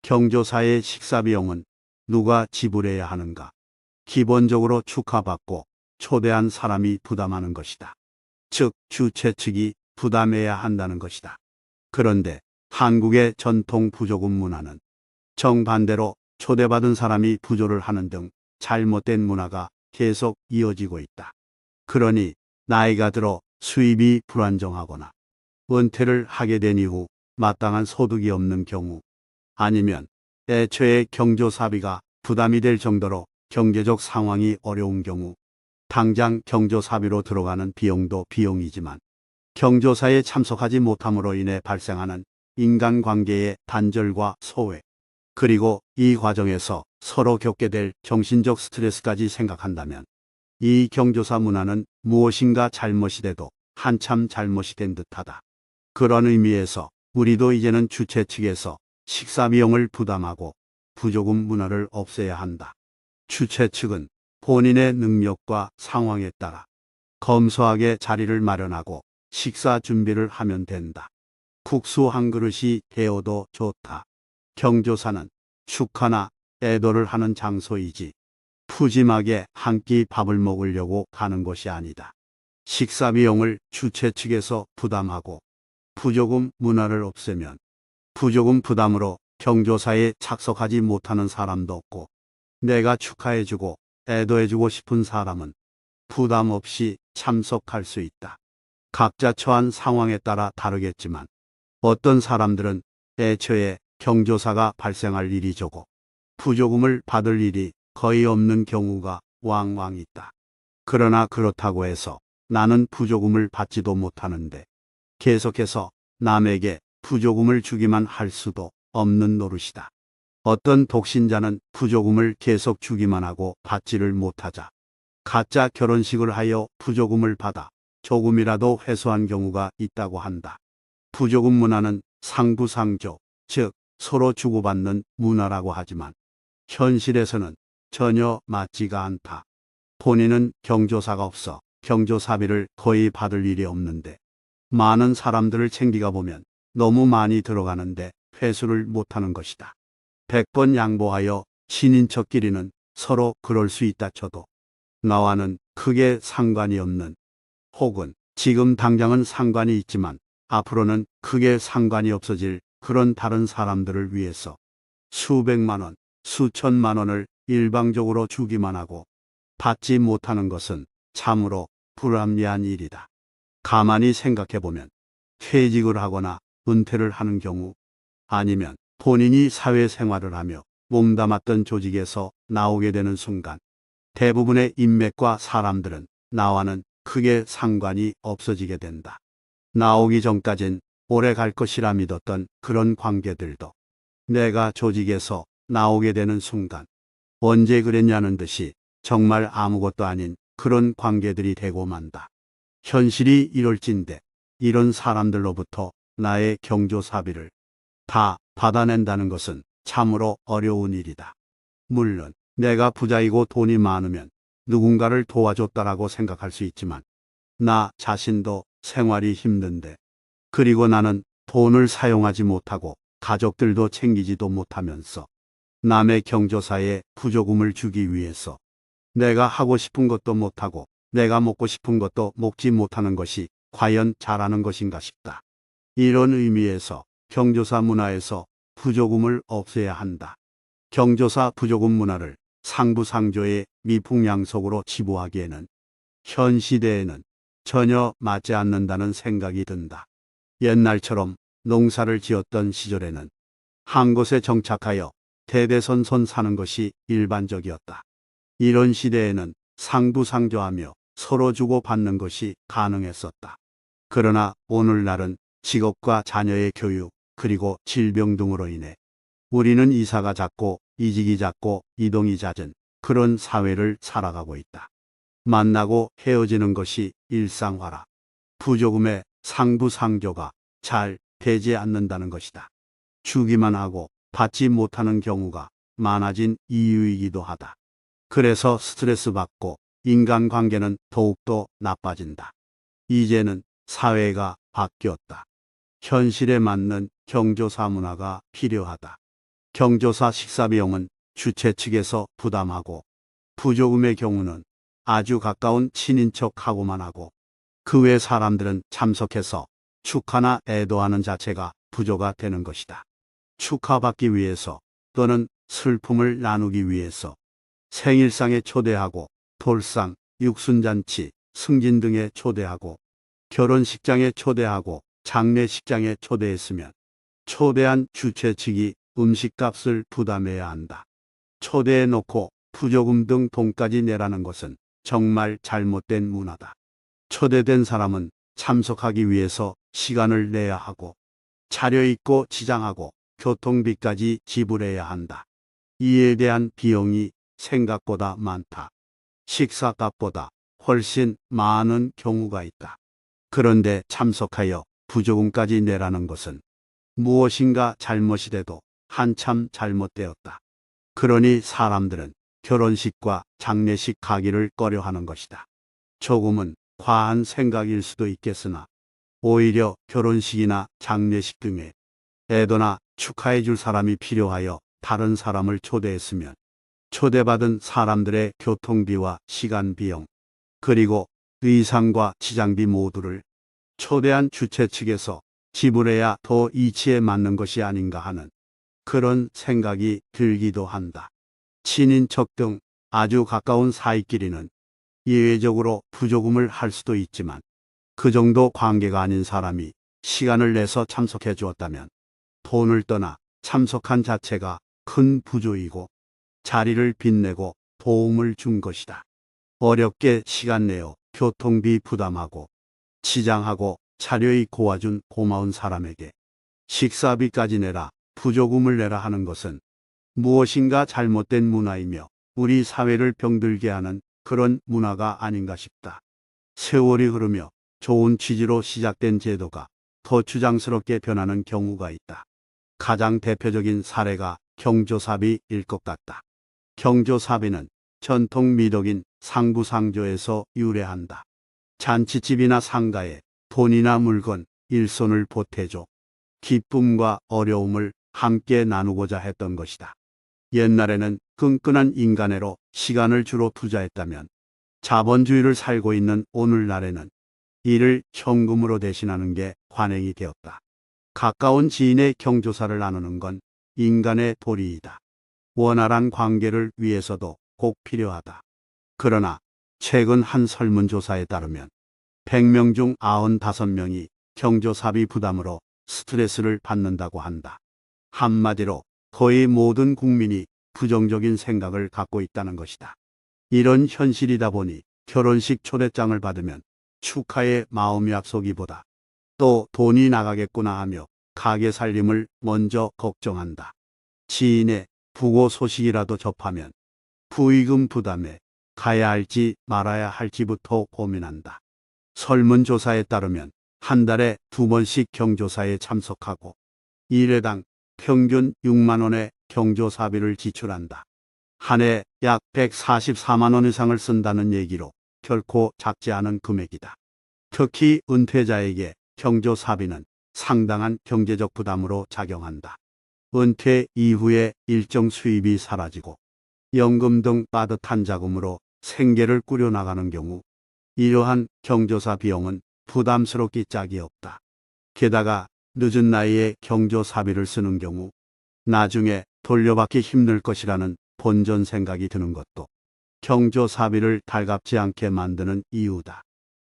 경조사의 식사비용은 누가 지불해야 하는가? 기본적으로 축하받고 초대한 사람이 부담하는 것이다. 즉, 주최 측이 부담해야 한다는 것이다. 그런데 한국의 전통 부조금 문화는 정반대로 초대받은 사람이 부조를 하는 등 잘못된 문화가 계속 이어지고 있다. 그러니 나이가 들어 수입이 불안정하거나 은퇴를 하게 된 이후 마땅한 소득이 없는 경우, 아니면 애초에 경조사비가 부담이 될 정도로 경제적 상황이 어려운 경우, 당장 경조사비로 들어가는 비용도 비용이지만 경조사에 참석하지 못함으로 인해 발생하는 인간관계의 단절과 소외, 그리고 이 과정에서 서로 겪게 될 정신적 스트레스까지 생각한다면 이 경조사 문화는 무엇인가 잘못이 돼도 한참 잘못이 된 듯하다. 그런 의미에서 우리도 이제는 주최 측에서 식사 비용을 부담하고 부조금 문화를 없애야 한다. 주최 측은 본인의 능력과 상황에 따라 검소하게 자리를 마련하고 식사 준비를 하면 된다. 국수 한 그릇이 되어도 좋다. 경조사는 축하나 애도를 하는 장소이지 푸짐하게 한 끼 밥을 먹으려고 가는 것이 아니다. 식사 비용을 주최 측에서 부담하고 부조금 문화를 없애면 부조금 부담으로 경조사에 착석하지 못하는 사람도 없고, 내가 축하해주고 애도해주고 싶은 사람은 부담 없이 참석할 수 있다. 각자 처한 상황에 따라 다르겠지만 어떤 사람들은 애초에 경조사가 발생할 일이 적고 부조금을 받을 일이 거의 없는 경우가 왕왕 있다. 그러나 그렇다고 해서 나는 부조금을 받지도 못하는데 계속해서 남에게 부조금을 주기만 할 수도 없는 노릇이다. 어떤 독신자는 부조금을 계속 주기만 하고 받지를 못하자 가짜 결혼식을 하여 부조금을 받아 조금이라도 회수한 경우가 있다고 한다. 부조금 문화는 상부상조, 즉 서로 주고받는 문화라고 하지만 현실에서는 전혀 맞지가 않다. 본인은 경조사가 없어 경조사비를 거의 받을 일이 없는데 많은 사람들을 챙기가 보면 너무 많이 들어가는데 회수를 못하는 것이다. 100번 양보하여 친인척끼리는 서로 그럴 수 있다 쳐도 나와는 크게 상관이 없는, 혹은 지금 당장은 상관이 있지만 앞으로는 크게 상관이 없어질 그런 다른 사람들을 위해서 수백만 원, 수천만 원을 일방적으로 주기만 하고 받지 못하는 것은 참으로 불합리한 일이다. 가만히 생각해보면 퇴직을 하거나 은퇴를 하는 경우, 아니면 본인이 사회생활을 하며 몸담았던 조직에서 나오게 되는 순간 대부분의 인맥과 사람들은 나와는 크게 상관이 없어지게 된다. 나오기 전까진 오래 갈 것이라 믿었던 그런 관계들도 내가 조직에서 나오게 되는 순간 언제 그랬냐는 듯이 정말 아무것도 아닌 그런 관계들이 되고 만다. 현실이 이럴진데 이런 사람들로부터 나의 경조사비를 다 받아낸다는 것은 참으로 어려운 일이다. 물론 내가 부자이고 돈이 많으면 누군가를 도와줬다라고 생각할 수 있지만 나 자신도 생활이 힘든데, 그리고 나는 돈을 사용하지 못하고 가족들도 챙기지도 못하면서 남의 경조사에 부조금을 주기 위해서 내가 하고 싶은 것도 못하고 내가 먹고 싶은 것도 먹지 못하는 것이 과연 잘하는 것인가 싶다. 이런 의미에서 경조사 문화에서 부조금을 없애야 한다. 경조사 부조금 문화를 상부상조의 미풍양속으로 치부하기에는 현 시대에는 전혀 맞지 않는다는 생각이 든다. 옛날처럼 농사를 지었던 시절에는 한 곳에 정착하여 대대손손 사는 것이 일반적이었다. 이런 시대에는 상부상조하며 서로 주고받는 것이 가능했었다. 그러나 오늘날은 직업과 자녀의 교육, 그리고 질병 등으로 인해 우리는 이사가 잦고 이직이 잦고 이동이 잦은 그런 사회를 살아가고 있다. 만나고 헤어지는 것이 일상화라 부조금의 상부상조가 잘 되지 않는다는 것이다. 주기만 하고 받지 못하는 경우가 많아진 이유이기도 하다. 그래서 스트레스 받고 인간관계는 더욱더 나빠진다. 이제는 사회가 바뀌었다. 현실에 맞는 경조사 문화가 필요하다. 경조사 식사 비용은 주최 측에서 부담하고 부조금의 경우는 아주 가까운 친인척하고만 하고 그 외 사람들은 참석해서 축하나 애도하는 자체가 부조가 되는 것이다. 축하받기 위해서 또는 슬픔을 나누기 위해서 생일상에 초대하고 돌상, 육순잔치, 승진 등에 초대하고 결혼식장에 초대하고 장례식장에 초대했으면 초대한 주최 측이 음식값을 부담해야 한다. 초대해 놓고 부조금 등 돈까지 내라는 것은 정말 잘못된 문화다. 초대된 사람은 참석하기 위해서 시간을 내야 하고 차려입고 지장하고 교통비까지 지불해야 한다. 이에 대한 비용이 생각보다 많다. 식사값보다 훨씬 많은 경우가 있다. 그런데 참석하여 부조금까지 내라는 것은 무엇인가 잘못이 돼도 한참 잘못되었다. 그러니 사람들은 결혼식과 장례식 가기를 꺼려하는 것이다. 조금은 과한 생각일 수도 있겠으나 오히려 결혼식이나 장례식 등에 애도나 축하해 줄 사람이 필요하여 다른 사람을 초대했으면 초대받은 사람들의 교통비와 시간 비용, 그리고 의상과 지장비 모두를 초대한 주최 측에서 지불해야 더 이치에 맞는 것이 아닌가 하는 그런 생각이 들기도 한다. 친인척 등 아주 가까운 사이끼리는 예외적으로 부조금을 할 수도 있지만 그 정도 관계가 아닌 사람이 시간을 내서 참석해 주었다면 돈을 떠나 참석한 자체가 큰 부조이고 자리를 빛내고 도움을 준 것이다. 어렵게 시간 내어 교통비 부담하고 치장하고 차려입고 와준 고마운 사람에게 식사비까지 내라, 부조금을 내라 하는 것은 무엇인가 잘못된 문화이며 우리 사회를 병들게 하는 그런 문화가 아닌가 싶다. 세월이 흐르며 좋은 취지로 시작된 제도가 더 주장스럽게 변하는 경우가 있다. 가장 대표적인 사례가 경조사비일 것 같다. 경조사비는 전통 미덕인 상부상조에서 유래한다. 잔치집이나 상가에 돈이나 물건, 일손을 보태줘 기쁨과 어려움을 함께 나누고자 했던 것이다. 옛날에는 끈끈한 인간애로 시간을 주로 투자했다면 자본주의를 살고 있는 오늘날에는 이를 현금으로 대신하는 게 관행이 되었다. 가까운 지인의 경조사를 나누는 건 인간의 도리이다. 원활한 관계를 위해서도 꼭 필요하다. 그러나 최근 한 설문조사에 따르면 100명 중 95명이 경조사비 부담으로 스트레스를 받는다고 한다. 한마디로 거의 모든 국민이 부정적인 생각을 갖고 있다는 것이다. 이런 현실이다 보니 결혼식 초대장을 받으면 축하의 마음이 앞서기보다 또 돈이 나가겠구나 하며 가게 살림을 먼저 걱정한다. 지인의 부고 소식이라도 접하면 부의금 부담에 가야 할지 말아야 할지부터 고민한다. 설문조사에 따르면 한 달에 2번씩 경조사에 참석하고 1회당 평균 6만 원의 경조사비를 지출한다. 한 해 약 144만 원 이상을 쓴다는 얘기로 결코 작지 않은 금액이다. 특히 은퇴자에게 경조사비는 상당한 경제적 부담으로 작용한다. 은퇴 이후에 일정 수입이 사라지고 연금 등 빠듯한 자금으로 생계를 꾸려나가는 경우 이러한 경조사 비용은 부담스럽기 짝이 없다. 게다가 늦은 나이에 경조사비를 쓰는 경우 나중에 돌려받기 힘들 것이라는 본전 생각이 드는 것도 경조사비를 달갑지 않게 만드는 이유다.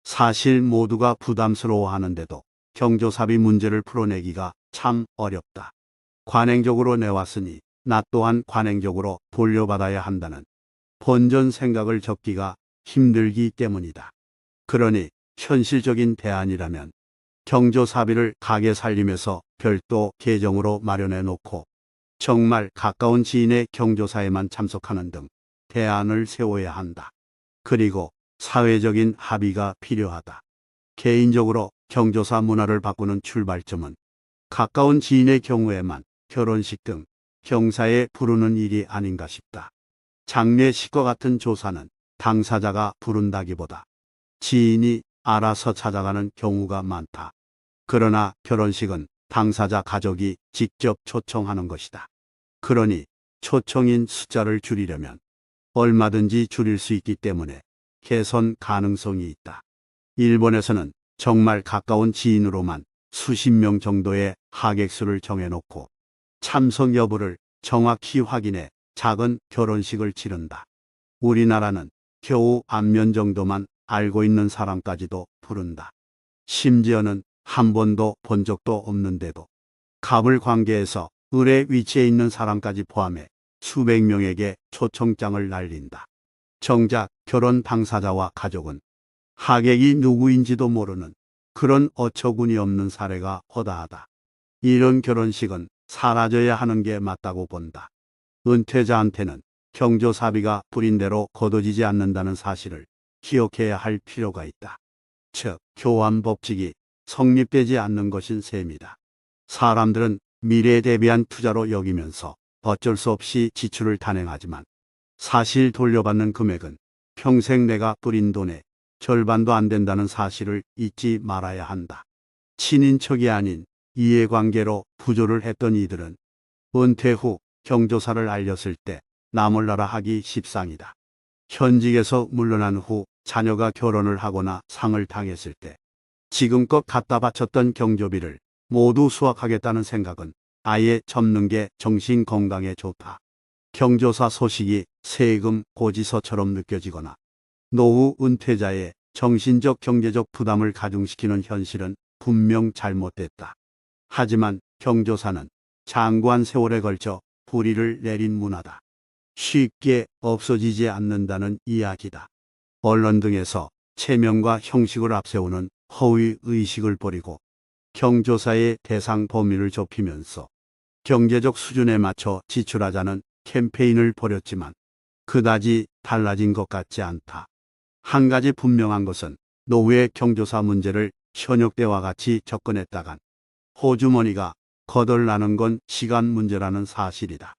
사실 모두가 부담스러워하는데도 경조사비 문제를 풀어내기가 참 어렵다. 관행적으로 내왔으니 나 또한 관행적으로 돌려받아야 한다는 본전 생각을 접기가 힘들기 때문이다. 그러니 현실적인 대안이라면 경조사비를 가게 살림에서 별도 계정으로 마련해 놓고 정말 가까운 지인의 경조사에만 참석하는 등 대안을 세워야 한다. 그리고 사회적인 합의가 필요하다. 개인적으로 경조사 문화를 바꾸는 출발점은 가까운 지인의 경우에만 결혼식 등 경사에 부르는 일이 아닌가 싶다. 장례식과 같은 조사는 당사자가 부른다기보다 지인이 알아서 찾아가는 경우가 많다. 그러나 결혼식은 당사자 가족이 직접 초청하는 것이다. 그러니 초청인 숫자를 줄이려면 얼마든지 줄일 수 있기 때문에 개선 가능성이 있다. 일본에서는 정말 가까운 지인으로만 수십 명 정도의 하객수를 정해놓고 참석 여부를 정확히 확인해 작은 결혼식을 치른다. 우리나라는 겨우 안면 정도만 알고 있는 사람까지도 부른다. 심지어는 한 번도 본 적도 없는데도 갑을 관계에서 을의 위치에 있는 사람까지 포함해 수백 명에게 초청장을 날린다. 정작 결혼 당사자와 가족은 하객이 누구인지도 모르는 그런 어처구니 없는 사례가 허다하다. 이런 결혼식은 사라져야 하는 게 맞다고 본다. 은퇴자한테는 경조사비가 뿌린 대로 거둬지지 않는다는 사실을 기억해야 할 필요가 있다. 즉, 교환법칙이 성립되지 않는 것인 셈이다. 사람들은 미래에 대비한 투자로 여기면서 어쩔 수 없이 지출을 단행하지만 사실 돌려받는 금액은 평생 내가 뿌린 돈의 절반도 안 된다는 사실을 잊지 말아야 한다. 친인척이 아닌 이해관계로 부조를 했던 이들은 은퇴 후 경조사를 알렸을 때 나몰라라 하기 십상이다. 현직에서 물러난 후 자녀가 결혼을 하거나 상을 당했을 때 지금껏 갖다 바쳤던 경조비를 모두 수확하겠다는 생각은 아예 접는 게 정신 건강에 좋다. 경조사 소식이 세금 고지서처럼 느껴지거나 노후 은퇴자의 정신적 경제적 부담을 가중시키는 현실은 분명 잘못됐다. 하지만 경조사는 장구한 세월에 걸쳐 뿌리를 내린 문화다. 쉽게 없어지지 않는다는 이야기다. 언론 등에서 체면과 형식을 앞세우는 허위 의식을 버리고 경조사의 대상 범위를 좁히면서 경제적 수준에 맞춰 지출하자는 캠페인을 벌였지만 그다지 달라진 것 같지 않다. 한 가지 분명한 것은 노후의 경조사 문제를 현역 때와 같이 접근했다간 호주머니가 거덜나는 건 시간 문제라는 사실이다.